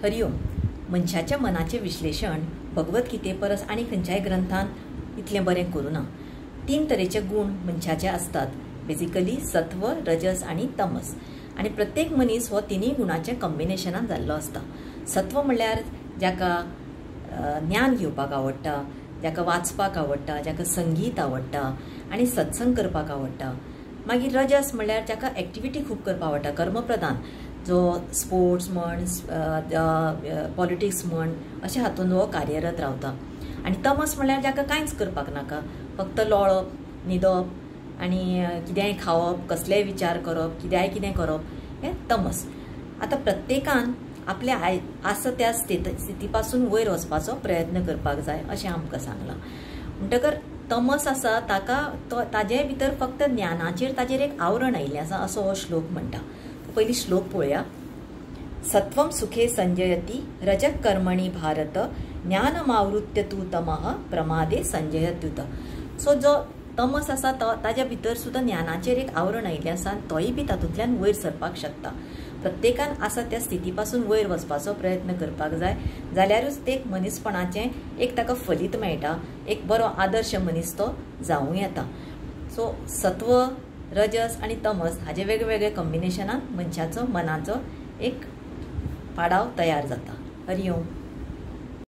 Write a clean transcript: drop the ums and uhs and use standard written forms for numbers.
हरिओम. मनशाच्या मनाचे विश्लेषण भगवद्गीते परस आणि खंयच्याय ग्रंथांत इतलें बरें करूना. 3 तरेचे गुण मनशाचे असतात. बेसिकली सत्व, रजस आणि तमस. आणि प्रत्येक मनीस हो तिन्ही गुणाचे कॉम्बिनेशनान जाल्लो असता. सत्व म्हणल्यार जाका ज्ञान घेवपाक आवडटा, जाका वाचपाक आवडटा, जाका संगीत आवडटा आणि सत्संग करपाक आवडटा. मागीर रजस म्हणल्यार जाका एक्टिविटी खूब करपाक आवडटा, कर्मप्रधान, जो स्पोर्ट्स म्हण, पॉलिटिक्स म्हण, अशा हातून हो कार्यरत रावता. आणि तमस म्हणल्यार जाका कांयच करपाक नाका, फक्त लोळप, न्हिदप आणि कितेंय खावप, कसलेय विचार करप, कितें करप, हें तमस. आता प्रत्येकान आपल्या आसा त्या स्थितीपासून वयर वचपाचो प्रयत्न करपाक जाय अशें आमकां सांगलां. म्हणटकर तमस आसा ताजे भितर फक्त ज्ञानाचेर ताजेर एक आवरण आयिल्लें आसा असो हो श्लोक म्हणटा. पयलीं श्लोक पळोवया. सत्वम सुखे संजयती रजः कर्मणि भारत ज्ञानमावृत्य तु तमः प्रमादे संजयत्युत. सो जो तमस आसा ताज्या भितर सुद्दां ज्ञानाचेर एक आवरण आयिल्लें आसा, तोय बी तातूंतल्यान वयर सरपाक शकता. प्रत्येकान आसा त्या स्थितीपासून वयर वचपाचो प्रयत्न करपाक जाय, जाल्यारूच ते मनीसपणाचें एक ताका फलीत मेळटा, एक बरो आदर्श मनीस तो जावूं येता. सो सत्व, रजस आणि तमस हाजे वेगवेगळे कॉम्बिनेशनान मनशाचो मनाचो एक पाडाव तयार जाता. हरिओम.